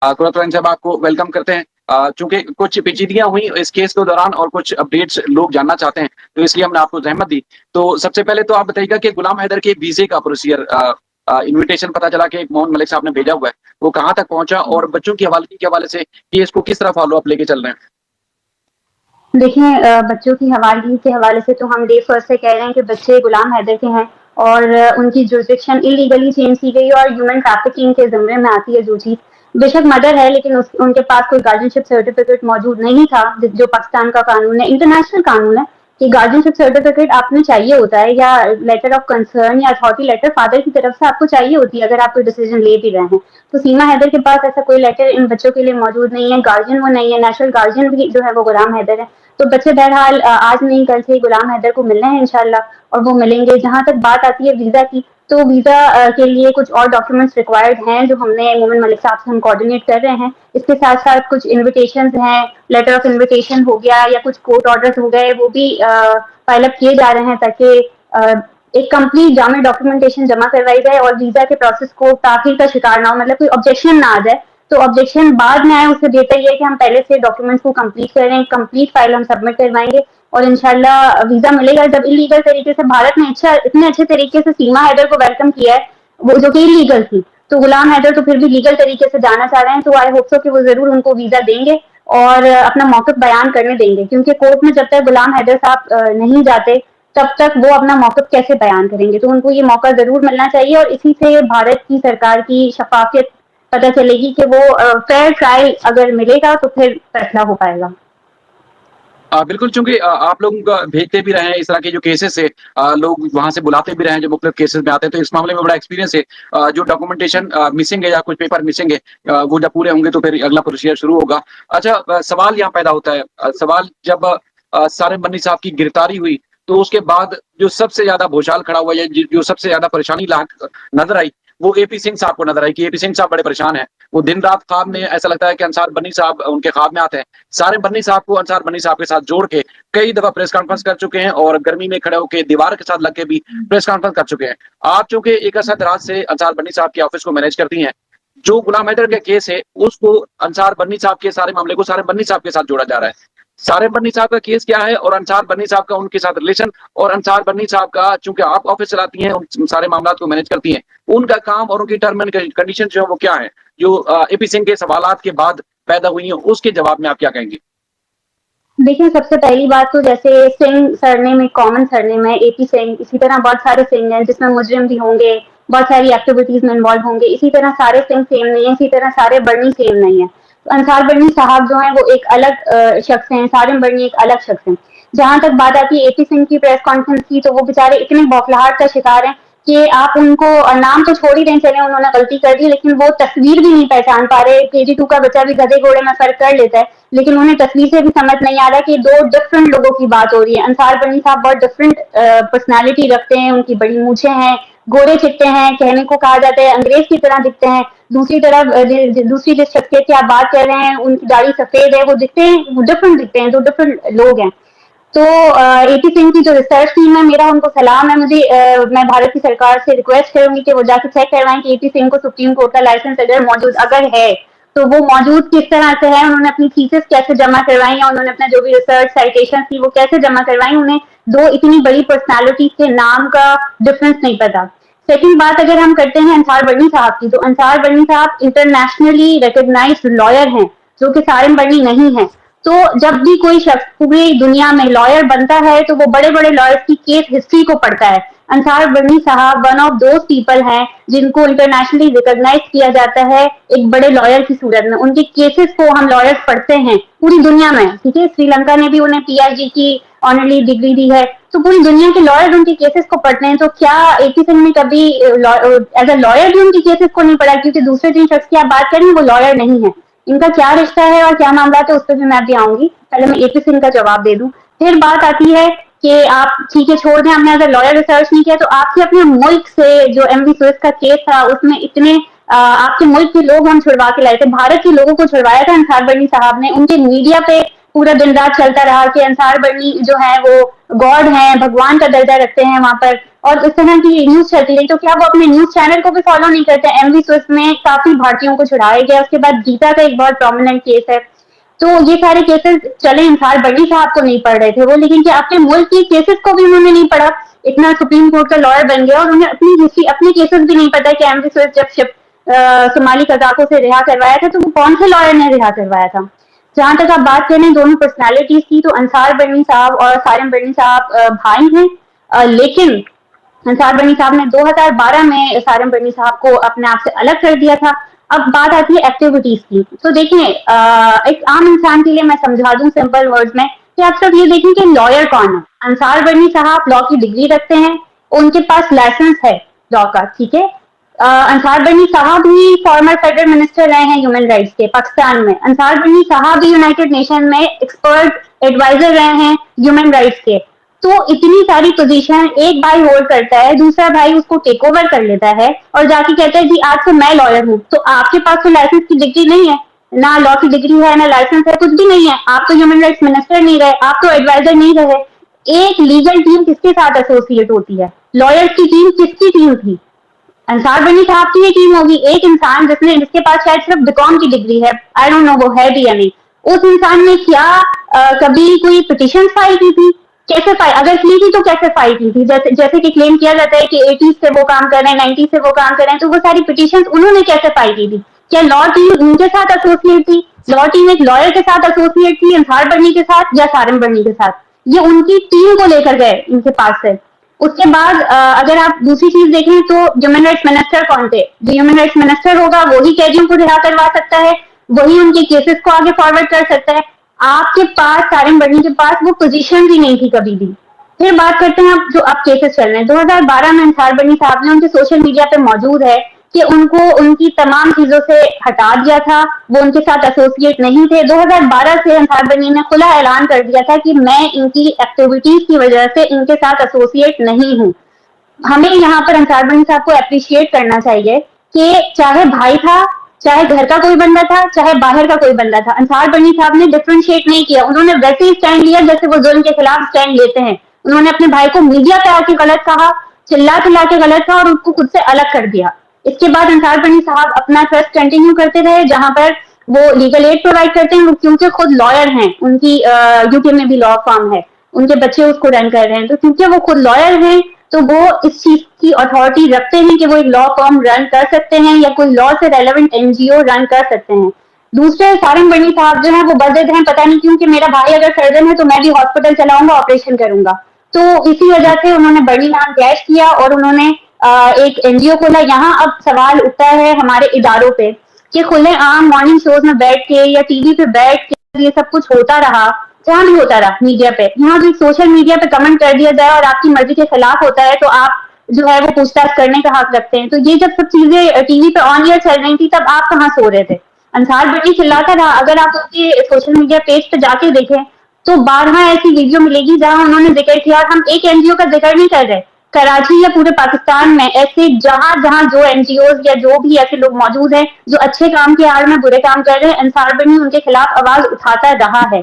कुरतुरैन साहब आपको वेलकम करते हैं। चूँकि कुछ पेचीदगियाँ हुई इस केस के दौरान और कुछ अपडेट्स लोग जानना चाहते हैं, तो इसलिए हमने आपको ज़हमत दी। तो सबसे पहले तो आप बताइएगा कि गुलाम हैदर के वीज़े का प्रोसीजर इन्विटेशन पता चला कि मोहन मलिक साहब ने भेजा हुआ है, वो कहाँ तक पहुँचा और बच्चों की हवालगी के हवाले से केस को किस तरह फ़ॉलो अप लेके चल रहे हैं? देखिए, बच्चों की हवालगी के हवाले से तो हम डे फर्स्ट से कह रहे हैं कि बच्चे गुलाम हैदर के हैं और उनकी जुरिसडिक्शन इलीगली चेंज की गई और ह्यूमन ट्रैफिकिंग के ज़िम्मे में आती है जो चीज़। बेशक मदर है लेकिन उनके पास कोई गार्जियनशिप सर्टिफिकेट मौजूद नहीं था, जो पाकिस्तान का कानून है, इंटरनेशनल कानून है कि गार्जियनशिप सर्टिफिकेट आपने चाहिए होता है या लेटर ऑफ कंसर्न या अथॉरिटी लेटर फादर की तरफ से आपको चाहिए होती है अगर आप कोई डिसीजन ले भी रहे हैं। तो सीमा हैदर के पास ऐसा कोई लेटर इन बच्चों के लिए मौजूद नहीं है, गार्जियन वो नहीं है, नेशनल गार्जियन भी जो है वो गुलाम हैदर है। तो बच्चे बहरहाल आज नहीं कल से गुलाम हैदर को मिलने हैं इंशाल्लाह और वो मिलेंगे। जहां तक बात आती है वीजा की, तो वीजा के लिए कुछ और डॉक्यूमेंट्स रिक्वायर्ड हैं जो हमने मोमिन मलिक साहब से हम कोऑर्डिनेट कर रहे हैं। इसके साथ साथ कुछ इन्विटेशंस हैं, लेटर ऑफ इन्विटेशन हो गया या कुछ कोर्ट ऑर्डर्स हो गए, वो भी फाइल अप किए जा रहे हैं ताकि एक कंप्लीट जामिल डॉक्यूमेंटेशन जमा करवाई जाए और वीजा के प्रोसेस को ताखिर का शिकार ना हो, मतलब कोई ऑब्जेक्शन ना आ जाए। तो ऑब्जेक्शन बाद में आए उससे बेहतर ये है कि हम पहले से डॉक्यूमेंट्स को कंप्लीट करें, कंप्लीट फाइल हम सबमिट करवाएंगे और इंशाल्लाह वीजा मिलेगा। जब इलीगल तरीके से भारत ने इतने अच्छे तरीके से सीमा हैदर को वेलकम किया है, वो जो कि इलीगल थी, तो गुलाम हैदर तो फिर भी लीगल तरीके से जाना चाह रहे हैं, तो आई होप सो कि वो जरूर उनको वीजा देंगे और अपना मौक़िफ़ बयान करने देंगे, क्योंकि कोर्ट में जब तक गुलाम हैदर साहब नहीं जाते तब तक वो अपना मौक़िफ़ कैसे बयान करेंगे। तो उनको ये मौका जरूर मिलना चाहिए और इसी से भारत की सरकार की शफाफियत पता चलेगी कि वो फेयर ट्रायल अगर मिलेगा तो फिर फैसला हो पाएगा। बिल्कुल, चूँकि आप लोग भेजते भी रहे हैं इस तरह के जो केसेस है, लोग वहाँ से बुलाते भी रहे हैं जो मुख्तलिफ केसेस में आते हैं, तो इस मामले में बड़ा एक्सपीरियंस है। जो डॉक्यूमेंटेशन मिसिंग है या कुछ पेपर मिसिंग है, वो जब पूरे होंगे तो फिर अगला प्रोसीजर शुरू होगा। अच्छा, सवाल यहाँ पैदा होता है, सवाल जब सारिम बन्नी साहब की गिरफ्तारी हुई, तो उसके बाद जो सबसे ज़्यादा भूचाल खड़ा हुआ या जो सबसे ज़्यादा परेशानी नज़र आई, वो एपी सिंह साहब को नज़र आई कि एपी सिंह साहब बड़े परेशान हैं। वो दिन रात ख्वाब में ऐसा लगता है कि अंसार बन्नी साहब उनके ख्वाब में आते हैं। सारिम बन्नी साहब को अंसार बन्नी साहब के साथ जोड़ के कई दफा प्रेस कॉन्फ्रेंस कर चुके हैं और गर्मी में खड़े होकर दीवार के साथ लग के भी प्रेस कॉन्फ्रेंस कर चुके हैं। आप चूंकि एक असद रात से अंसार बन्नी साहब के ऑफिस को मैनेज करती हैं, जो गुलाम हैदर का केस है उसको अंसार बन्नी साहब के सारे मामले को सारिम बन्नी साहब के साथ जोड़ा जा रहा है। सारिम बन्नी साहब का केस क्या है और अंसार बन्नी साहब का उनके साथ रिलेशन, और अंसार बन्नी साहब का, चूंकि आप ऑफिस चलाती हैं, उन सारे मामला को मैनेज करती हैं, उनका काम और उनकी टर्म एंड कंडीशन जो है वो क्या है, जो एपी सिंह के सवालात के बाद पैदा हुई है, उसके जवाब में आप क्या कहेंगे? देखिए, सबसे पहली बात तो जैसे सिंह सरनेम एक कॉमन सरनेम है, एपी सिंह, इसी तरह बहुत सारे सिंह हैं जिसमें मुजरिम भी होंगे, बहुत सारी एक्टिविटीज में इन्वॉल्व होंगे, इसी तरह सारे सिंह सेम नहीं है, इसी तरह सारे बर्नी सेम नहीं है। तो अंसार बर्नी साहब जो हैं वो एक अलग शख्स हैं, सारिम बर्नी एक अलग शख्स हैं। जहां तक बात आती है एपी सिंह की प्रेस कॉन्फ्रेंस की, तो वो बेचारे इतने बौखलाहट का शिकार हैं कि आप उनको नाम तो छोड़ ही दें, चले उन्होंने गलती कर दी, लेकिन वो तस्वीर भी नहीं पहचान पा रहे। KG2 का बच्चा भी गधे घोड़े में फर्क कर लेता है, लेकिन उन्हें तस्वीर से भी समझ नहीं आ रहा कि दो डिफरेंट लोगों की बात हो रही है। अंसार बनी साहब बहुत डिफरेंट पर्सनालिटी रखते हैं, उनकी बड़ी मूछें हैं, गोरे चिट्टे हैं, कहने को कहा जाता है अंग्रेज की तरह दिखते हैं। दूसरी तरफ दूसरी जिस शख्सियत की आप बात कर रहे हैं उनकी दाढ़ी सफेद है, वो दिखते हैं, वो डिफरेंट दिखते हैं, दो डिफरेंट लोग हैं। तो एपी सिंह की जो रिसर्च टीम है, मेरा उनको सलाम है। मैं भारत की सरकार से रिक्वेस्ट करूंगी कि वो जाके चेक करवाएं कि एपी सिंह को सुप्रीम कोर्ट का लाइसेंस अगर मौजूद अगर है तो वो मौजूद किस तरह से है, उन्होंने अपनी थीसिस कैसे जमा करवाई या उन्होंने अपना जो भी रिसर्च साइटेशन थी वो कैसे जमा करवाई। उन्हें दो इतनी बड़ी पर्सनालिटी के नाम का डिफरेंस नहीं पता। सेकंड बात अगर हम करते हैं अंसार बर्नी साहब की, तो अंसार बर्नी साहब इंटरनेशनली रिकॉग्नाइज्ड लॉयर हैं, जो कि सारिम बर्नी नहीं है। तो जब भी कोई शख्स पूरी दुनिया में लॉयर बनता है तो वो बड़े बड़े लॉयर्स की केस हिस्ट्री को पढ़ता है। अंसार बर्नी साहब वन ऑफ दोज पीपल हैं जिनको इंटरनेशनली रिकॉग्नाइज किया जाता है एक बड़े लॉयर की सूरत में। उनके केसेस को हम लॉयर्स पढ़ते हैं पूरी दुनिया में, ठीक है। श्रीलंका ने भी उन्हें PIG की ऑनररी डिग्री दी है, तो पूरी दुनिया के लॉयर उनके केसेस को पढ़ते हैं। तो क्या एपी सिंह ने कभी एज अ लॉयर भी उनके केसेस को नहीं पढ़ा? क्योंकि दूसरे जिन शख्स की आप बात करें वो लॉयर नहीं है। इनका क्या रिश्ता है और क्या मामला है उस पर भी मैं भी आऊंगी, पहले मैं एपी सिंह का जवाब दे दूं। फिर बात आती है कि आप ठीक है छोड़ दें, हमने अगर लॉयर रिसर्च नहीं किया, तो आपके अपने मुल्क से जो MV स्विस का केस था उसमें इतने आपके मुल्क के लोग हम छुड़वा के लाए थे, भारत के लोगों को छुड़वाया था अंसार बर्नी साहब ने। उनके मीडिया पे पूरा दिन रात चलता रहा कि अंसार बर्नी जो है वो गॉड है, भगवान का दर्जा रखते हैं वहां पर, اور اس طرح کی نیوز چلتی رہی, تو کیا وہ اپنے نیوز چینل کو بھی فالو نہیں کرتے؟ ایم وی سوئس میں کافی بھارتیوں کو چھڑایا گیا, اس کے بعد گیتا کا ایک بہت پرومیننٹ کیس ہے. تو یہ سارے کیسز چلے, انصار بڑی صاحب کو نہیں پڑھ رہے تھے وہ, لیکن کیا اپنے ملک کی کیسز کو بھی انہوں نے نہیں پڑھا؟ اتنا سپریم کورٹ کا لائر بن گیا اور انہیں اپنی ہسٹری, اپنے کیسز بھی نہیں پتا کہ ایم وی سوئس جب صومالی قزاقوں سے رہا کروایا تھا تو وہ کون سے لائر نے رہا کروایا تھا. جہاں تک آپ بات کریں دونوں پرسنالٹیز کی, تو انصار برنی صاحب اور سارم برنی صاحب بھائی ہیں, لیکن انصار برنی صاحب نے 2012 میں سارم برنی صاحب کو اپنے آپ سے الگ کر دیا تھا. اب بات آتی ہے ایکٹیویٹیز کی, تو دیکھیں ایک عام انسان کے لیے میں سمجھا دوں سمپل ورڈز میں کہ آپ سب یہ دیکھیں کہ لائر کون ہے. انصار برنی صاحب لا کی ڈگری رکھتے ہیں, ان کے پاس لائسنس ہے لا کا, ٹھیک ہے. انصار برنی صاحب ہی فارمر فیڈرل منسٹر رہے ہیں ہیومن رائٹس کے پاکستان میں. انصار برنی صاحب بھی یونائٹڈ نیشن میں ایکسپرٹ ایڈوائزر رہے ہیں ہیومن رائٹس کے. تو اتنی ساری پوزیشن ایک بھائی ہولڈ کرتا ہے, دوسرا بھائی اس کو ٹیک اوور کر لیتا ہے اور جا کے کہتا ہے جی آج سے میں لائر ہوں. تو آپ کے پاس تو لائسنس کی ڈگری نہیں ہے, نہ لا کی ڈگری ہے, نہ لائسنس ہے, کچھ بھی نہیں ہے. آپ تو ہیومن رائٹس منسٹر نہیں رہے, آپ تو ایڈوائزر نہیں رہے. ایک لیگل ٹیم کس کے ساتھ ایسوسیٹ ہوتی ہے؟ لائرس کی ٹیم کس کی ٹیم تھی؟ انصار برنی صاحب کی یہ ٹیم ہوگی. ایک انسان جس کے پاس شاید صرف بیکام کی ڈگری ہے, آئی ڈونٹ نو وہ ہے بھی یا نہیں, اس انسان نے کیا کبھی کوئی پٹیشن فائل کی تھی؟ کیسے فائل, اگر کی تھی تو کیسے فائل کی تھی؟ جیسے کہ کلیم کیا جاتا ہے کہ 80s سے وہ کام کر رہے ہیں, 90s سے وہ کام کر رہے ہیں, تو وہ ساری پٹیشن انہوں نے کیسے فائل کی تھی؟ کیا لا ٹیم ان کے ساتھ ایسوسیٹ تھی؟ لا ٹیم ایک لائر کے ساتھ ایسوسیٹ تھی انصار برنی کے ساتھ یا سارم برنی کے ساتھ؟ یہ ان کی ٹیم کو لے کر گئے ان کے پاس سے. اس کے بعد اگر آپ دوسری چیز دیکھیں تو ہیومن رائٹس منسٹر کون تھے؟ جو ہیومن رائٹس منسٹر ہوگا وہی قیدیوں کو رہا کروا سکتا ہے, وہی ان کے کیسز کو آگے فارورڈ کر سکتا ہے. آپ کے پاس سارم برنی کے پاس وہ پوزیشن ہی نہیں تھی کبھی بھی. پھر بات کرتے ہیں آپ جو اب کیسز چل رہے ہیں. 2012 میں انصار برنی صاحب نے, ان کے سوشل میڈیا پہ موجود ہے کہ ان کو ان کی تمام چیزوں سے ہٹا دیا تھا, وہ ان کے ساتھ ایسوسیٹ نہیں تھے. 2012 سے انصار برنی نے کھلا اعلان کر دیا تھا کہ میں ان کی ایکٹیویٹیز کی وجہ سے ان کے ساتھ ایسوسیٹ نہیں ہوں. ہمیں یہاں پر انصار برنی صاحب کو اپریشیٹ کرنا چاہیے کہ چاہے بھائی تھا, چاہے گھر کا کوئی بندہ تھا, چاہے باہر کا کوئی بندہ تھا, انصار برنی صاحب نے ڈفرینشیٹ نہیں کیا. انہوں نے ویسے ہی اسٹینڈ لیا جیسے وہ ظلم کے خلاف اسٹینڈ لیتے ہیں. انہوں نے اپنے بھائی کو میڈیا پہ آ کے غلط کہا, چلا کے غلط کہا اور ان کو خود سے الگ کر دیا. اس کے بعد انصار برنی صاحب اپنا ٹرسٹ کنٹینیو کرتے رہے جہاں پر وہ لیگل ایڈ پرووائڈ کرتے ہیں, کیونکہ خود لائر ہیں, ان کی یو کے میں بھی لا فارم ہے, ان کے بچے اس کو رن کر رہے ہیں. تو کیونکہ وہ خود لائر ہیں تو وہ اس چیز کی اتھارٹی رکھتے ہیں کہ وہ ایک لا فارم رن کر سکتے ہیں یا کوئی لا سے ریلیونٹ این جی او رن کر سکتے ہیں. دوسرے سارم برنی صاحب جو ہیں وہ بدد ہیں, پتہ نہیں کیوں کہ میرا بھائی اگر سرجن ہے تو میں بھی ہاسپٹل چلاؤں گا, آپریشن کروں گا. تو اسی وجہ سے انہوں نے برنی نام کیش کیا اور انہوں نے ایک این جی او کھولا. یہاں اب سوال اٹھتا ہے ہمارے اداروں پہ کہ کھلے عام مارننگ شوز میں بیٹھ کے یا ٹی وی پہ بیٹھ کے یہ سب کچھ ہوتا رہا, جہاں بھی ہوتا رہا میڈیا پہ, یہاں بھی سوشل میڈیا پہ کمنٹ کر دیا جائے اور آپ کی مرضی کے خلاف ہوتا ہے تو آپ جو ہے وہ پوچھ تاچھ کرنے کا حق رکھتے ہیں. تو یہ جب سب چیزیں ٹی وی پہ آن ایئر چل رہی تھی تب آپ کہاں سو رہے تھے؟ انصار برنی چلاتا رہا. اگر آپ اس کے سوشل میڈیا پیج پہ جا کے دیکھیں تو 12 ایسی ویڈیو ملے گی جہاں انہوں نے ذکر کیا, اور ہم ایک این جی او کا ذکر نہیں کر رہے, کراچی یا پورے پاکستان میں ایسے جہاں جو این جی اوز یا جو بھی ایسے لوگ موجود ہیں جو اچھے کام کی آڑ میں برے کام کر رہے ہیں, انصار برنی ان کے خلاف آواز اٹھاتا رہا ہے.